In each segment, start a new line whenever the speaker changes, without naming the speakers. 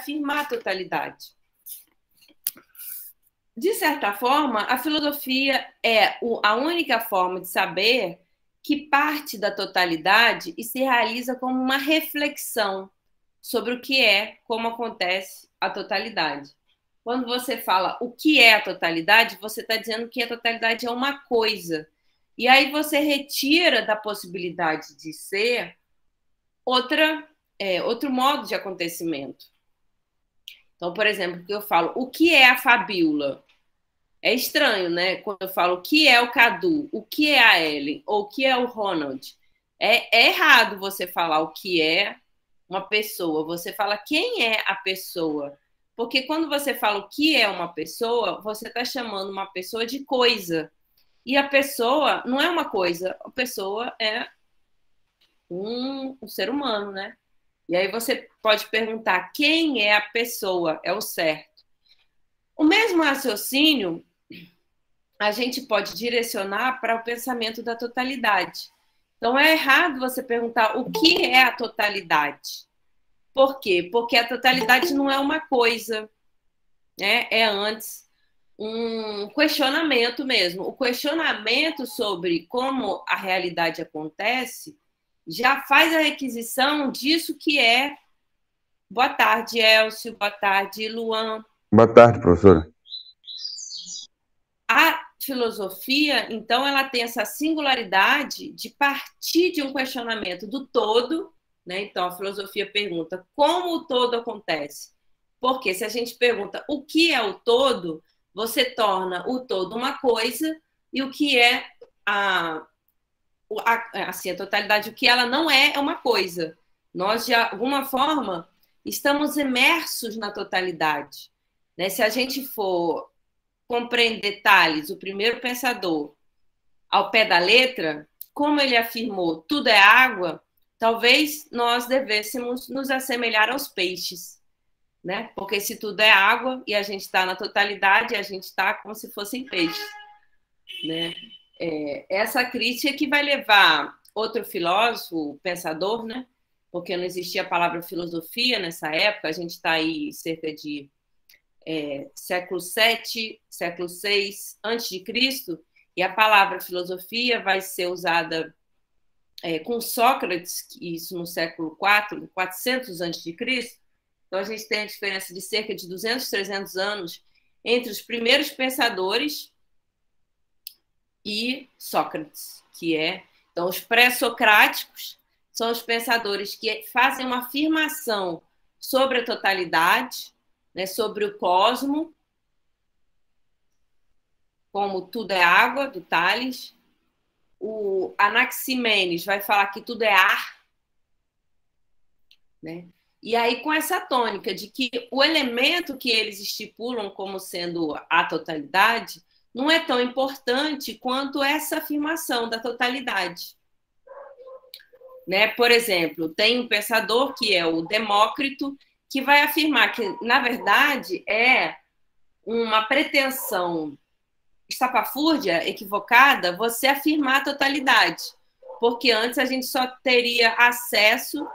afirmar a totalidade. De certa forma, a filosofia é a única forma de saber que parte da totalidade e se realiza como uma reflexão sobre o que é, como acontece a totalidade. Quando você fala o que é a totalidade, você está dizendo que a totalidade é uma coisa. E aí você retira da possibilidade de ser outro modo de acontecimento. Então, por exemplo, que eu falo, o que é a Fabiola? É estranho, né? Quando eu falo o que é o Cadu, o que é a Ellen, ou o que é o Ronald. É errado você falar o que é uma pessoa. Você fala quem é a pessoa. Porque quando você fala o que é uma pessoa, você está chamando uma pessoa de coisa. E a pessoa não é uma coisa, a pessoa é um ser humano, né? E aí você pode perguntar quem é a pessoa, é o certo. O mesmo raciocínio a gente pode direcionar para o pensamento da totalidade. Então é errado você perguntar o que é a totalidade. Por quê? Porque a totalidade não é uma coisa, né? É antes um questionamento mesmo. O questionamento sobre como a realidade acontece já faz a requisição disso que é. Boa tarde, Elcio. Boa tarde, Luan.
Boa tarde, professora.
A filosofia, então, ela tem essa singularidade de partir de um questionamento do todo, né? Então, a filosofia pergunta como o todo acontece. Porque se a gente pergunta o que é o todo, você torna o todo uma coisa e o que é assim, a totalidade, o que ela não é uma coisa. Nós, de alguma forma, estamos imersos na totalidade. Né? Se a gente for compreender Tales, o primeiro pensador, ao pé da letra, como ele afirmou, tudo é água, talvez nós devêssemos nos assemelhar aos peixes, né? Porque se tudo é água e a gente está na totalidade, a gente está como se fossem peixes, né? Essa crítica que vai levar outro filósofo, pensador, né? Porque não existia a palavra filosofia nessa época, a gente está aí cerca de século VII, século VI antes de Cristo, e a palavra filosofia vai ser usada com Sócrates, isso no século IV, 400 antes de Cristo. Então a gente tem a diferença de cerca de 200, 300 anos entre os primeiros pensadores e Sócrates, que é então os pré-socráticos são os pensadores que fazem uma afirmação sobre a totalidade, né, sobre o cosmo, como tudo é água, do Tales. O Anaximenes vai falar que tudo é ar, né? E aí, com essa tônica de que o elemento que eles estipulam como sendo a totalidade não é tão importante quanto essa afirmação da totalidade. Né? Por exemplo, tem um pensador que é o Demócrito, que vai afirmar que, na verdade, é uma pretensão estapafúrdia, equivocada, você afirmar a totalidade. Porque antes a gente só teria acesso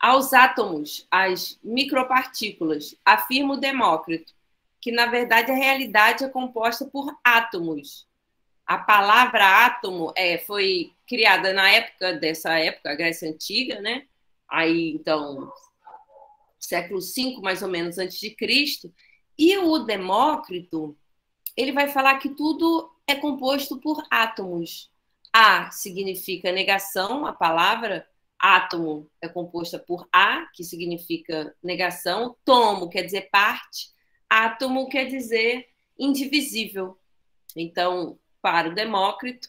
aos átomos, às micropartículas. Afirma o Demócrito, que, na verdade, a realidade é composta por átomos. A palavra átomo foi criada na época a Grécia Antiga, né? Aí, então, século V, mais ou menos, antes de Cristo. E o Demócrito, ele vai falar que tudo é composto por átomos. A significa negação, a palavra átomo é composta por A, que significa negação, tomo quer dizer parte, átomo quer dizer indivisível. Então, para o Demócrito,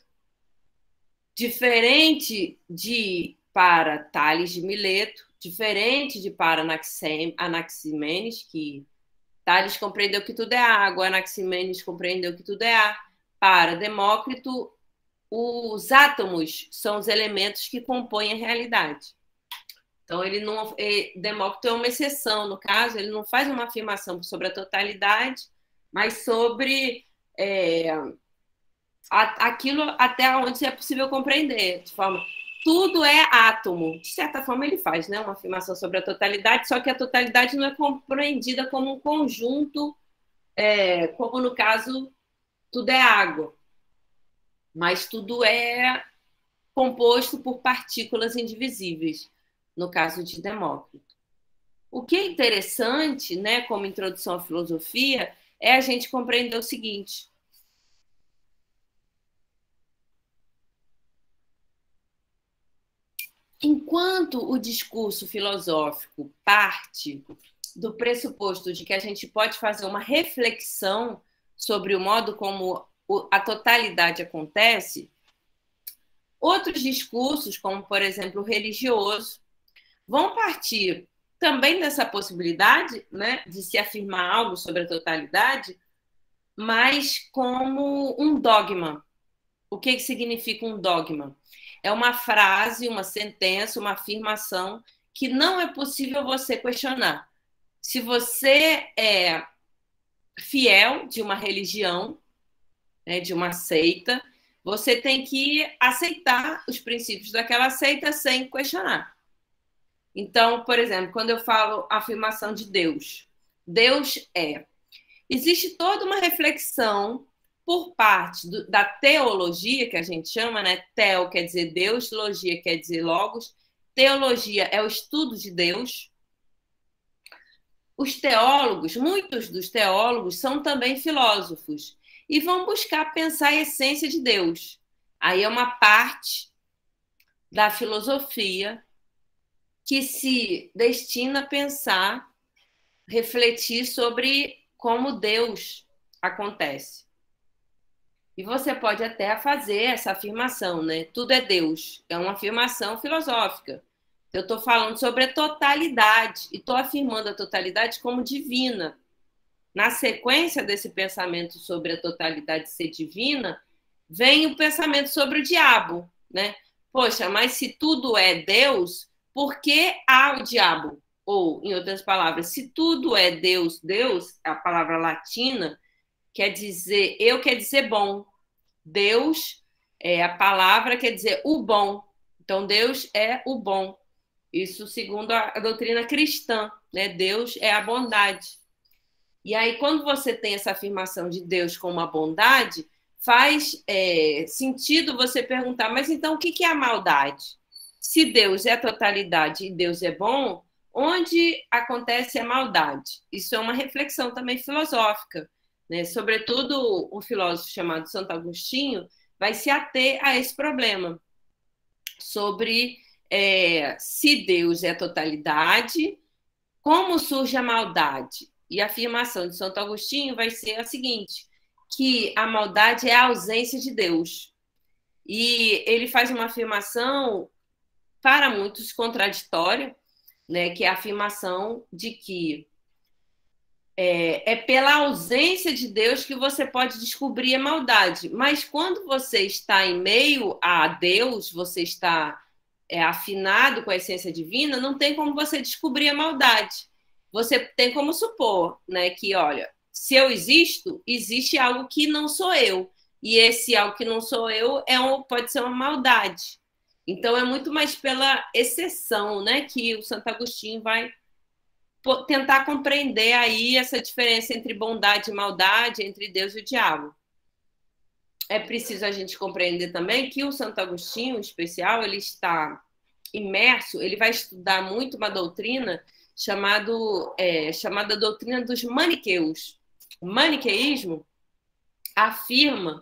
diferente de para Tales de Mileto, diferente de para Anaximenes, que Tales compreendeu que tudo é água, Anaximenes compreendeu que tudo é ar. Para Demócrito, os átomos são os elementos que compõem a realidade. Então, Demócrito é uma exceção, no caso, ele não faz uma afirmação sobre a totalidade, mas sobre aquilo até onde é possível compreender, de forma tudo é átomo. De certa forma, ele faz, né, uma afirmação sobre a totalidade, só que a totalidade não é compreendida como um conjunto, como no caso, tudo é água. Mas tudo é composto por partículas indivisíveis, no caso de Demócrito. O que é interessante, né, como introdução à filosofia, é a gente compreender o seguinte: enquanto o discurso filosófico parte do pressuposto de que a gente pode fazer uma reflexão sobre o modo como a totalidade acontece, outros discursos, como, por exemplo, o religioso, vão partir também dessa possibilidade, né, de se afirmar algo sobre a totalidade, mas como um dogma. O que significa um dogma? É uma frase, uma sentença, uma afirmação que não é possível você questionar. Se você é fiel de uma religião, né, de uma seita, você tem que aceitar os princípios daquela seita sem questionar. Então, por exemplo, quando eu falo afirmação de Deus, Deus é. Existe toda uma reflexão por parte da teologia, que a gente chama, né? Teo quer dizer Deus, logia quer dizer logos. Teologia é o estudo de Deus. Os teólogos, muitos dos teólogos são também filósofos e vão buscar pensar a essência de Deus. Aí é uma parte da filosofia que se destina a pensar, refletir sobre como Deus acontece. E você pode até fazer essa afirmação, né? Tudo é Deus. É uma afirmação filosófica. Eu estou falando sobre a totalidade e estou afirmando a totalidade como divina. Na sequência desse pensamento sobre a totalidade ser divina, vem o pensamento sobre o diabo, né? Poxa, mas se tudo é Deus, por que há o diabo? Ou, em outras palavras, se tudo é Deus, Deus, a palavra latina, quer dizer, eu quer dizer bom. Deus, a palavra quer dizer o bom. Então, Deus é o bom. Isso segundo a doutrina cristã, né? Deus é a bondade. E aí, quando você tem essa afirmação de Deus como a bondade, faz sentido você perguntar, mas então o que é a maldade? Se Deus é a totalidade e Deus é bom, onde acontece a maldade? Isso é uma reflexão também filosófica, né? Sobretudo, um filósofo chamado Santo Agostinho vai se ater a esse problema sobre se Deus é a totalidade, como surge a maldade? E a afirmação de Santo Agostinho vai ser a seguinte, que a maldade é a ausência de Deus. E ele faz uma afirmação, para muitos, contraditória, né, que é a afirmação de que é pela ausência de Deus que você pode descobrir a maldade. Mas quando você está em meio a Deus, você está afinado com a essência divina, não tem como você descobrir a maldade. Você tem como supor, né, que, olha, se eu existo, existe algo que não sou eu. E esse algo que não sou eu pode ser uma maldade. Então, é muito mais pela exceção, né, que o Santo Agostinho vai tentar compreender aí essa diferença entre bondade e maldade, entre Deus e o diabo. É preciso a gente compreender também que o Santo Agostinho, em especial, ele está imerso, ele vai estudar muito uma doutrina chamada doutrina dos maniqueus. O maniqueísmo afirma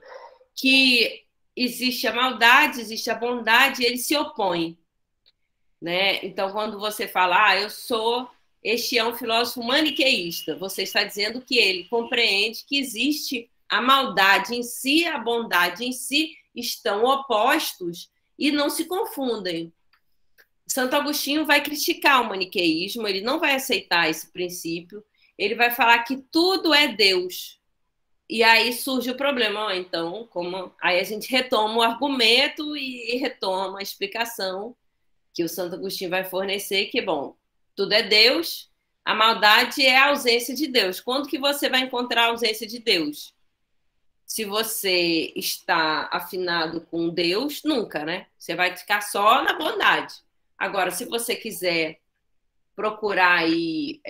que existe a maldade, existe a bondade, e eles se opõem, né? Então, quando você fala, este é um filósofo maniqueísta, você está dizendo que ele compreende que existe a maldade em si, a bondade em si, estão opostos e não se confundem. Santo Agostinho vai criticar o maniqueísmo, ele não vai aceitar esse princípio, ele vai falar que tudo é Deus. E aí surge o problema, então, aí a gente retoma o argumento e retoma a explicação que o Santo Agostinho vai fornecer, que, bom, tudo é Deus, a maldade é a ausência de Deus. Quando que você vai encontrar a ausência de Deus? Se você está afinado com Deus, nunca, né? Você vai ficar só na bondade. Agora, se você quiser procurar aí,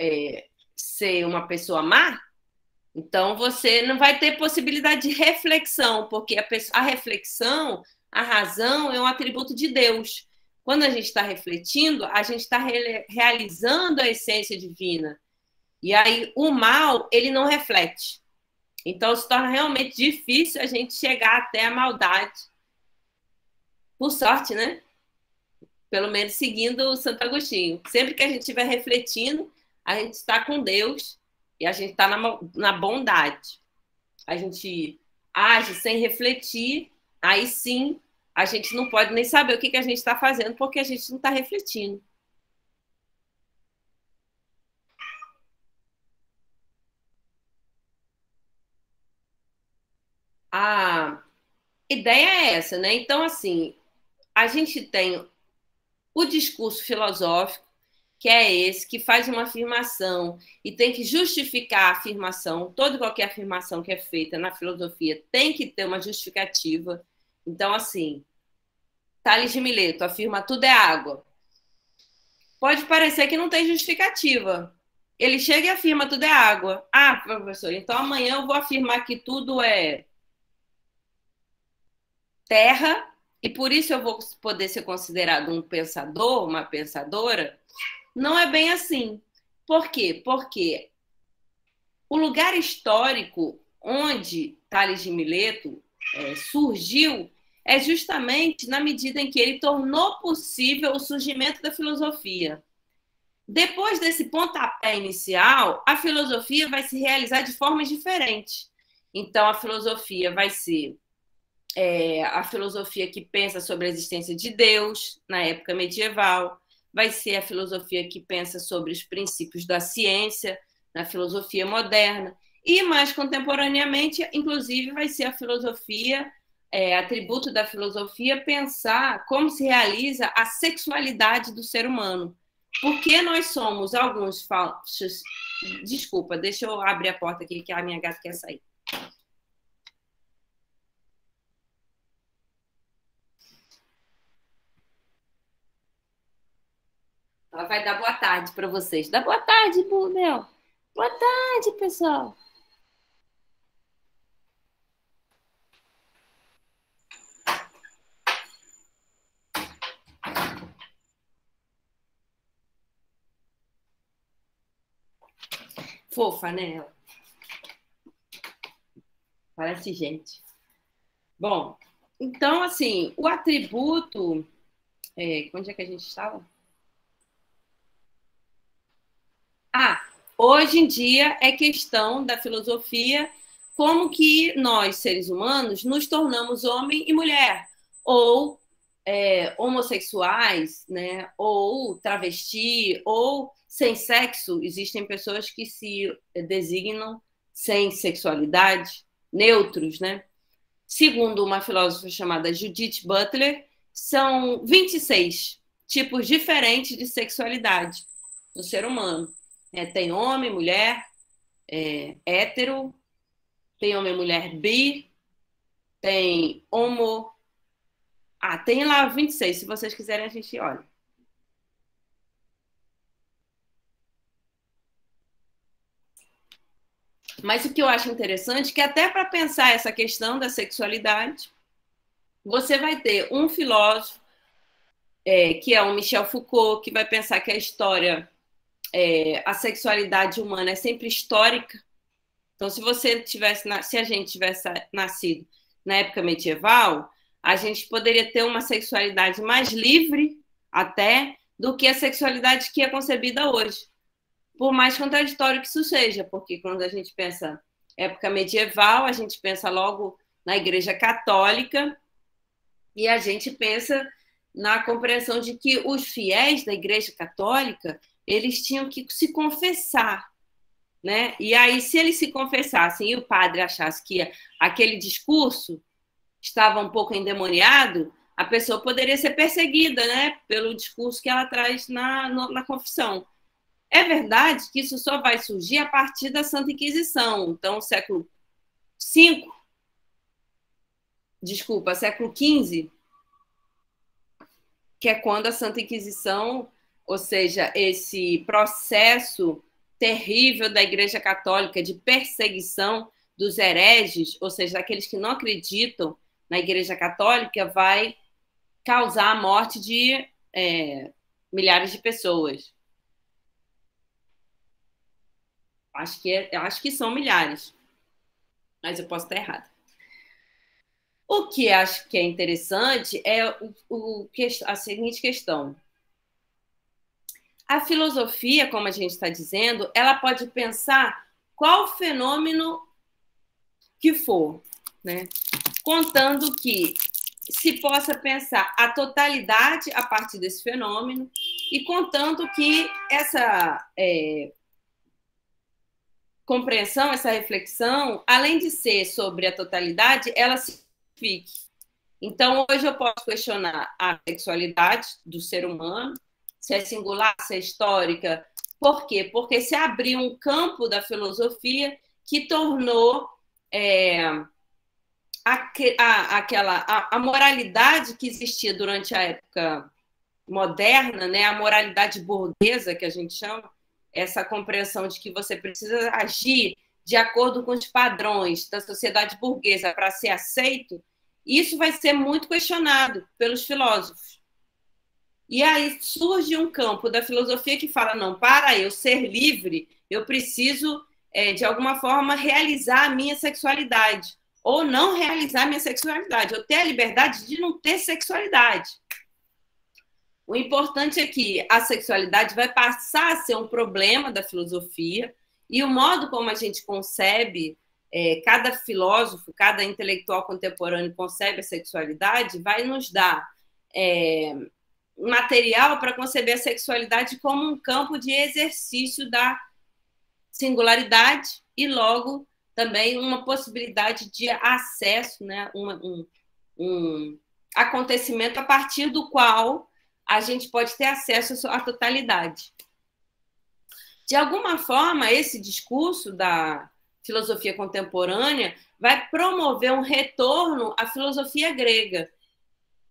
ser uma pessoa má, então você não vai ter possibilidade de reflexão, porque a reflexão, a razão é um atributo de Deus. Quando a gente está refletindo, a gente está realizando a essência divina. E aí o mal, ele não reflete. Então se torna realmente difícil a gente chegar até a maldade. Por sorte, né? Pelo menos seguindo o Santo Agostinho. Sempre que a gente estiver refletindo, a gente está com Deus e a gente está na bondade. A gente age sem refletir, aí sim a gente não pode nem saber o que a gente está fazendo, porque a gente não está refletindo. A ideia é essa, né? Então, assim, a gente tem o discurso filosófico, que é esse, que faz uma afirmação e tem que justificar a afirmação. Toda e qualquer afirmação que é feita na filosofia tem que ter uma justificativa. Então, assim, Tales de Mileto afirma tudo é água. Pode parecer que não tem justificativa. Ele chega e afirma tudo é água. Ah, professor, então amanhã eu vou afirmar que tudo é terra e por isso eu vou poder ser considerado um pensador, uma pensadora. Não é bem assim. Por quê? Porque o lugar histórico onde Tales de Mileto surgiu é justamente na medida em que ele tornou possível o surgimento da filosofia. Depois desse pontapé inicial, a filosofia vai se realizar de formas diferentes. Então, a filosofia vai ser a filosofia que pensa sobre a existência de Deus na época medieval, vai ser a filosofia que pensa sobre os princípios da ciência na filosofia moderna, e mais contemporaneamente, inclusive, vai ser a filosofia, atributo da filosofia, pensar como se realiza a sexualidade do ser humano. Porque nós somos alguns falsos. Desculpa, deixa eu abrir a porta aqui que a minha gata quer sair. Ela vai dar boa tarde para vocês. Dá boa tarde, Bunel. Boa tarde, pessoal. Fofa, né? Ela parece gente. Bom, então, assim, o atributo. Onde é que a gente estava? Hoje em dia é questão da filosofia como que nós, seres humanos, nos tornamos homem e mulher, ou homossexuais, né? Ou travesti, ou sem sexo. Existem pessoas que se designam sem sexualidade, neutros, né? Segundo uma filósofa chamada Judith Butler, são 26 tipos diferentes de sexualidade no ser humano. Tem homem, mulher, hétero, tem homem e mulher bi, tem homo. Tem lá 26, se vocês quiserem a gente olha. Mas o que eu acho interessante é que até para pensar essa questão da sexualidade, você vai ter um filósofo, que é o Michel Foucault, que vai pensar que a história, a sexualidade humana é sempre histórica. Então, se a gente tivesse nascido na época medieval, a gente poderia ter uma sexualidade mais livre até do que a sexualidade que é concebida hoje. Por mais contraditório que isso seja, porque quando a gente pensa época medieval, a gente pensa logo na Igreja Católica e a gente pensa na compreensão de que os fiéis da Igreja Católica, eles tinham que se confessar, né? E aí, se eles se confessassem e o padre achasse que aquele discurso estava um pouco endemoniado, a pessoa poderia ser perseguida, né? Pelo discurso que ela traz na confissão. É verdade que isso só vai surgir a partir da Santa Inquisição. Então, século V, desculpa, século XV, que é quando a Santa Inquisição, ou seja, esse processo terrível da Igreja Católica de perseguição dos hereges, ou seja, daqueles que não acreditam na Igreja Católica, vai causar a morte de milhares de pessoas. Acho que são milhares, mas eu posso estar errada. O que acho que é interessante é a seguinte questão. A filosofia, como a gente está dizendo, ela pode pensar qual fenômeno que for, né? Contando que se possa pensar a totalidade a partir desse fenômeno e contando que essa compreensão, essa reflexão, além de ser sobre a totalidade, ela se fique. Então, hoje eu posso questionar a sexualidade do ser humano, se é singular, se é histórica. Por quê? Porque se abriu um campo da filosofia que tornou a moralidade que existia durante a época moderna, né, a moralidade burguesa, que a gente chama, essa compreensão de que você precisa agir de acordo com os padrões da sociedade burguesa para ser aceito, isso vai ser muito questionado pelos filósofos. E aí surge um campo da filosofia que fala, não, para eu ser livre, eu preciso, de alguma forma, realizar a minha sexualidade, ou não realizar a minha sexualidade, eu ter a liberdade de não ter sexualidade. O importante é que a sexualidade vai passar a ser um problema da filosofia e o modo como a gente concebe, cada filósofo, cada intelectual contemporâneo concebe a sexualidade, vai nos dar material para conceber a sexualidade como um campo de exercício da singularidade e, logo, também uma possibilidade de acesso, né, um acontecimento a partir do qual a gente pode ter acesso à totalidade. De alguma forma, esse discurso da filosofia contemporânea vai promover um retorno à filosofia grega.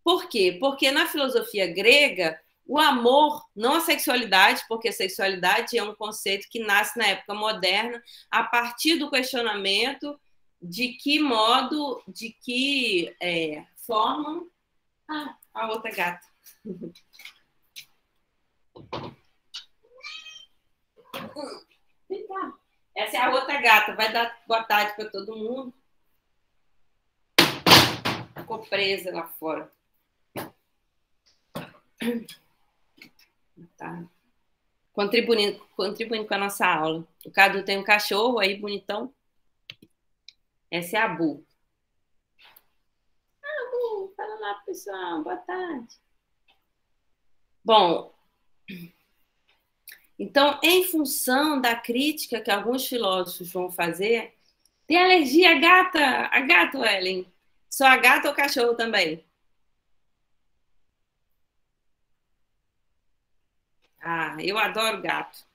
Por quê? Porque na filosofia grega, o amor, não a sexualidade, porque a sexualidade é um conceito que nasce na época moderna, a partir do questionamento de que modo, de que forma... Ah, a outra gata. Vem cá. Essa é a outra gata. Vai dar boa tarde para todo mundo. Ficou presa lá fora. Tá. Contribuindo com a nossa aula. O Cadu tem um cachorro aí, bonitão. Essa é a Bu. Ah, Bu, fala lá, pessoal. Boa tarde. Bom, então, em função da crítica que alguns filósofos vão fazer, tem alergia à gata? A gata, Ellen? Só a gata ou cachorro também? Ah, eu adoro gato.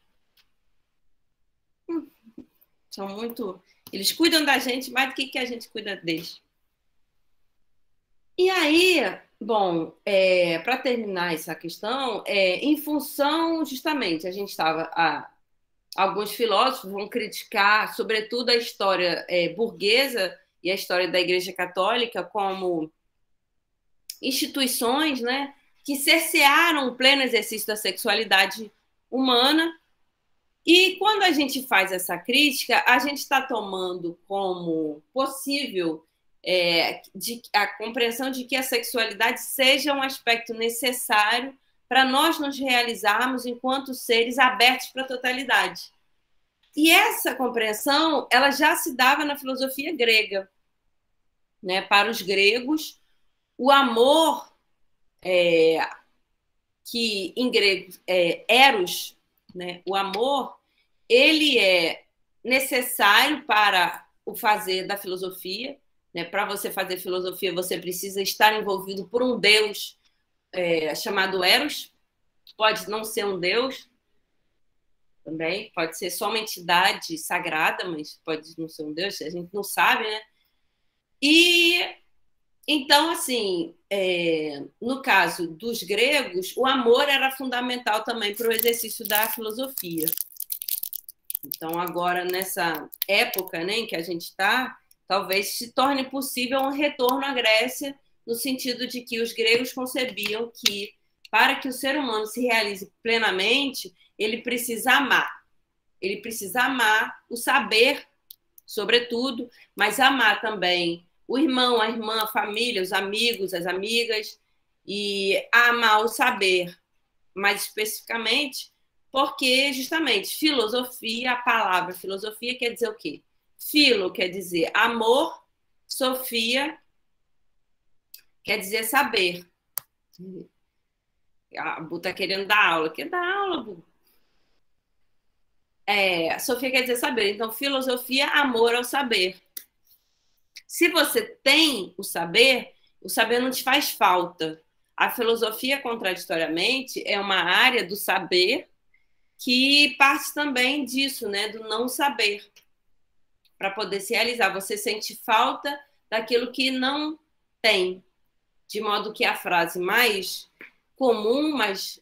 São muito... Eles cuidam da gente mais do que a gente cuida deles. E aí, bom, para terminar essa questão, em função, justamente, a gente estava... Alguns filósofos vão criticar, sobretudo, a história burguesa e a história da Igreja Católica como instituições, né, que cercearam o pleno exercício da sexualidade humana. E quando a gente faz essa crítica, a gente está tomando como possível a compreensão de que a sexualidade seja um aspecto necessário para nós nos realizarmos enquanto seres abertos para a totalidade. E essa compreensão ela já se dava na filosofia grega. Né? Para os gregos, o amor, que em grego é eros, né? O amor, ele é necessário para o fazer da filosofia. Né? Para você fazer filosofia, você precisa estar envolvido por um deus chamado Eros. Pode não ser um deus também, pode ser só uma entidade sagrada, mas pode não ser um deus, a gente não sabe, né? E Então, assim, no caso dos gregos, o amor era fundamental também para o exercício da filosofia. Então, agora, nessa época, né, em que a gente está, talvez se torne possível um retorno à Grécia, no sentido de que os gregos concebiam que, para que o ser humano se realize plenamente, ele precisa amar. Ele precisa amar o saber, sobretudo, mas amar também o irmão, a irmã, a família, os amigos, as amigas, e amar o saber, mais especificamente, porque, justamente, filosofia, a palavra filosofia quer dizer o quê? Filo quer dizer amor, sofia quer dizer saber. A Bu tá querendo dar aula. Quer dar aula, Bu? Sofia quer dizer saber. Então, filosofia, amor ao saber. Se você tem o saber não te faz falta. A filosofia, contraditoriamente, é uma área do saber que parte também disso, né, do não saber, para poder se realizar. Você sente falta daquilo que não tem, de modo que a frase mais comum, mais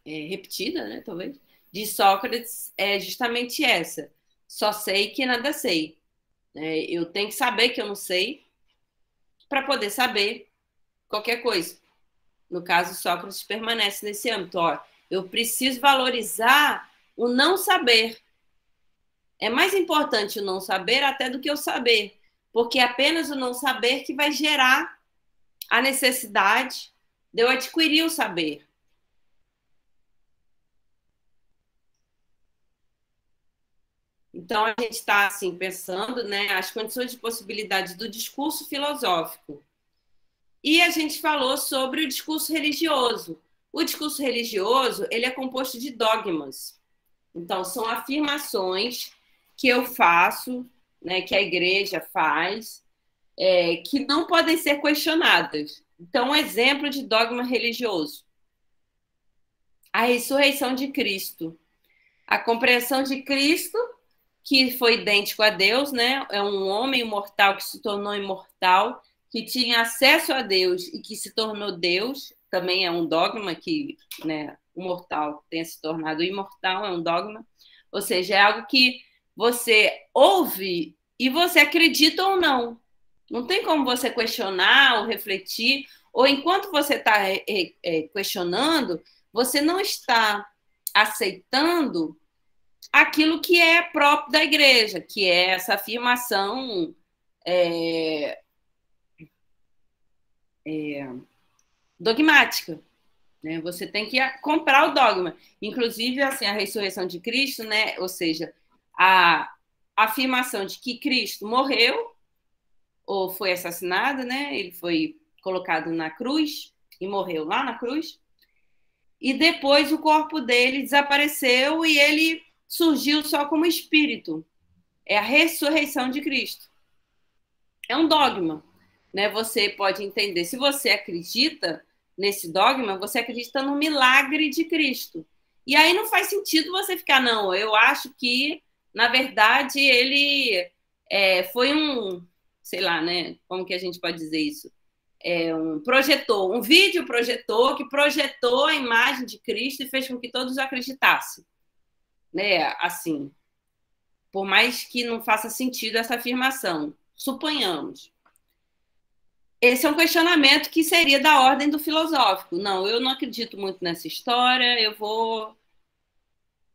repetida, né, talvez, de Sócrates é justamente essa: só sei que nada sei. Eu tenho que saber que eu não sei para poder saber qualquer coisa. No caso, Sócrates permanece nesse âmbito. Eu preciso valorizar o não saber. É mais importante o não saber até do que o saber, porque é apenas o não saber que vai gerar a necessidade de eu adquirir o saber. Então, a gente está assim, pensando, né, as condições de possibilidade do discurso filosófico. E a gente falou sobre o discurso religioso. O discurso religioso, ele é composto de dogmas. Então, são afirmações que eu faço, né, que a igreja faz, que não podem ser questionadas. Então, um exemplo de dogma religioso: a ressurreição de Cristo. A compreensão de Cristo, que foi idêntico a Deus, né? É um homem mortal que se tornou imortal, que tinha acesso a Deus e que se tornou Deus. Também é um dogma que, né, o mortal tenha se tornado imortal, é um dogma. Ou seja, é algo que você ouve e você acredita ou não. Não tem como você questionar ou refletir, ou enquanto você está questionando, você não está aceitando aquilo que é próprio da igreja, que é essa afirmação dogmática. Né? Você tem que comprar o dogma. Inclusive, assim, a ressurreição de Cristo, né? Ou seja, a afirmação de que Cristo morreu ou foi assassinado, né? Ele foi colocado na cruz e morreu lá na cruz. E depois o corpo dele desapareceu e ele surgiu só como espírito. É a ressurreição de Cristo. É um dogma, né? Você pode entender. Se você acredita nesse dogma, você acredita no milagre de Cristo. E aí não faz sentido você ficar, não, eu acho que, na verdade, ele foi um, sei lá, né? Como que a gente pode dizer isso? Um vídeo projetor que projetou a imagem de Cristo e fez com que todos acreditassem. Né? Assim, por mais que não faça sentido essa afirmação, suponhamos. Esse é um questionamento que seria da ordem do filosófico. Não, eu não acredito muito nessa história, eu vou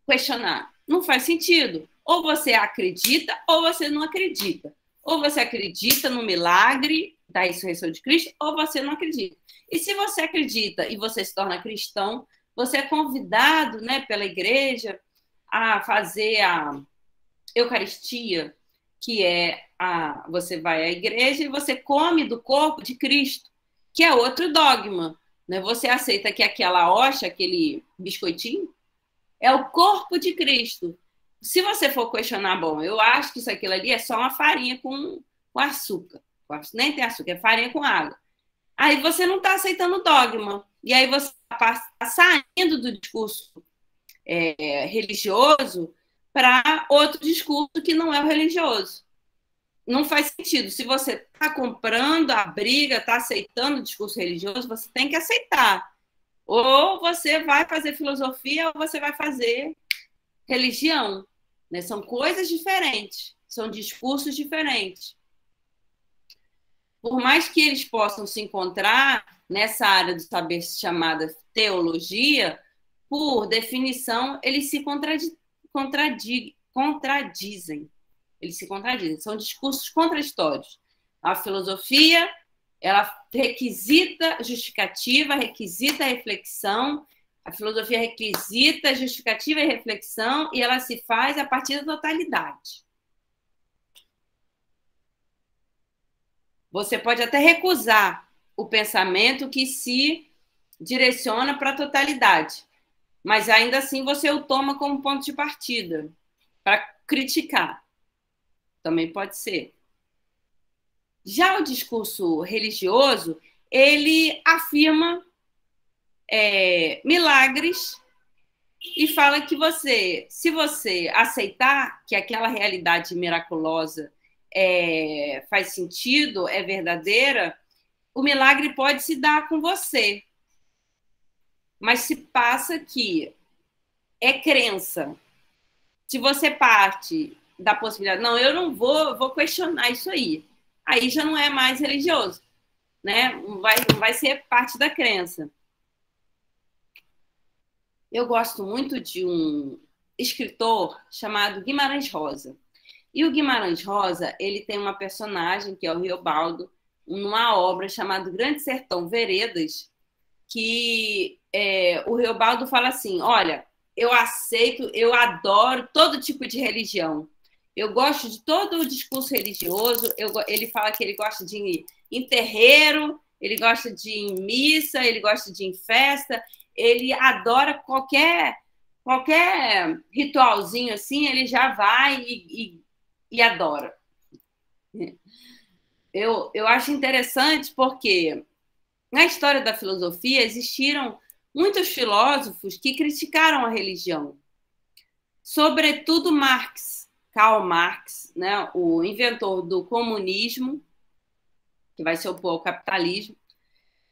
questionar. Não faz sentido. Ou você acredita ou você não acredita. Ou você acredita no milagre da ressurreição de Cristo ou você não acredita. E se você acredita e você se torna cristão, você é convidado, né, pela igreja a fazer a Eucaristia, que você vai à igreja e você come do corpo de Cristo, que é outro dogma. Né? Você aceita que aquela hoxa, aquele biscoitinho, é o corpo de Cristo. Se você for questionar, bom, eu acho que isso aquilo ali é só uma farinha com açúcar. Nem tem açúcar, é farinha com água. Aí você não está aceitando o dogma. E aí você está saindo do discurso religioso para outro discurso que não é o religioso. não faz sentido. Se você está comprando a briga, está aceitando o discurso religioso, você tem que aceitar. Ou você vai fazer filosofia, ou você vai fazer religião. Né? São coisas diferentes, são discursos diferentes. Por mais que eles possam se encontrar nessa área do saber chamada teologia, por definição, eles se contradizem. Eles se contradizem, são discursos contraditórios. A filosofia, ela requisita justificativa, requisita reflexão, a filosofia requisita justificativa e reflexão, e ela se faz a partir da totalidade. Você pode até recusar o pensamento que se direciona para a totalidade, mas ainda assim você o toma como ponto de partida para criticar. Também pode ser. Já o discurso religioso, ele afirma milagres e fala que se você aceitar que aquela realidade miraculosa faz sentido, é verdadeira, o milagre pode se dar com você. Mas se passa que é crença. Se você parte da possibilidade, não, eu não vou questionar isso aí. Aí já não é mais religioso, né? Não vai ser parte da crença. Eu gosto muito de um escritor chamado Guimarães Rosa. E o Guimarães Rosa, ele tem uma personagem, que é o Riobaldo, numa obra chamada Grande Sertão Veredas, que o Riobaldo fala assim, olha, eu aceito, eu adoro todo tipo de religião. Eu gosto de todo o discurso religioso. Ele fala que ele gosta de ir em terreiro, ele gosta de ir em missa, ele gosta de ir em festa, ele adora qualquer ritualzinho assim, ele já vai e adora. Eu acho interessante porque na história da filosofia existiram muitos filósofos que criticaram a religião, sobretudo Marx, Karl Marx, né, o inventor do comunismo, que vai se opor ao capitalismo.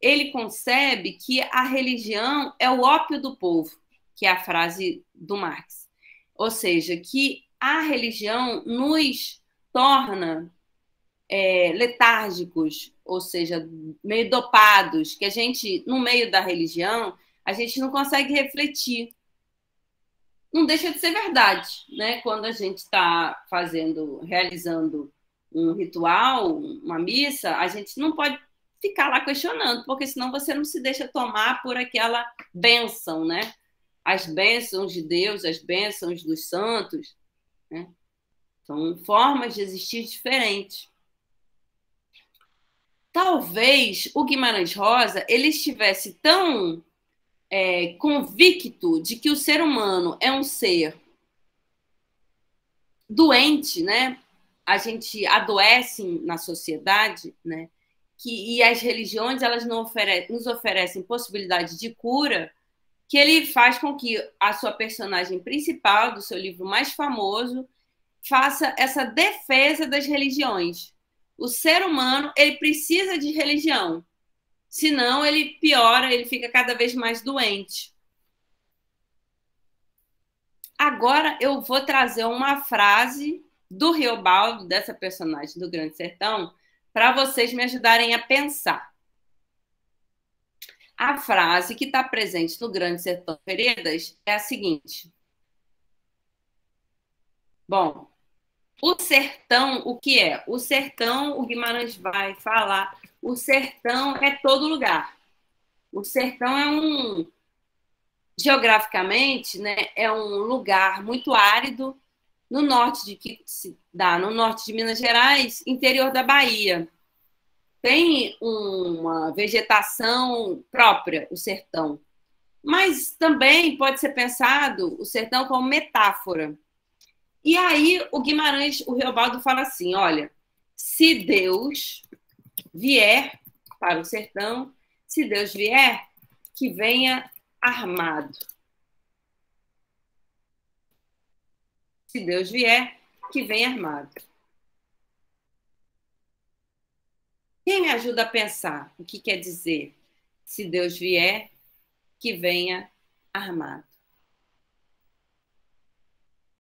Ele concebe que a religião é o ópio do povo, que é a frase do Marx. Ou seja, que a religião nos torna letárgicos, ou seja, meio dopados, que a gente, no meio da religião, a gente não consegue refletir. Não deixa de ser verdade, né? Quando a gente está realizando um ritual, uma missa, a gente não pode ficar lá questionando, porque senão você não se deixa tomar por aquela bênção, né? As bênçãos de Deus, as bênçãos dos santos, né? São formas de existir diferentes. Talvez o Guimarães Rosa ele estivesse tão convicto de que o ser humano é um ser doente, né? A gente adoece na sociedade, né? E as religiões elas não nos oferecem possibilidade de cura, que ele faz com que a sua personagem principal do seu livro mais famoso faça essa defesa das religiões. O ser humano ele precisa de religião, senão ele piora, ele fica cada vez mais doente. Agora eu vou trazer uma frase do Riobaldo, dessa personagem do Grande Sertão, para vocês me ajudarem a pensar. A frase que está presente no Grande Sertão Veredas é a seguinte. Bom, o sertão, o que é? O sertão, o Guimarães vai falar, o sertão é todo lugar. O sertão é geograficamente, né, é um lugar muito árido no norte no norte de Minas Gerais, interior da Bahia. Tem uma vegetação própria, o sertão. Mas também pode ser pensado o sertão como metáfora. E aí o Guimarães, o Riobaldo fala assim, olha, se Deus vier para o sertão, se Deus vier, que venha armado. Se Deus vier, que venha armado. Quem me ajuda a pensar o que quer dizer? Se Deus vier, que venha armado.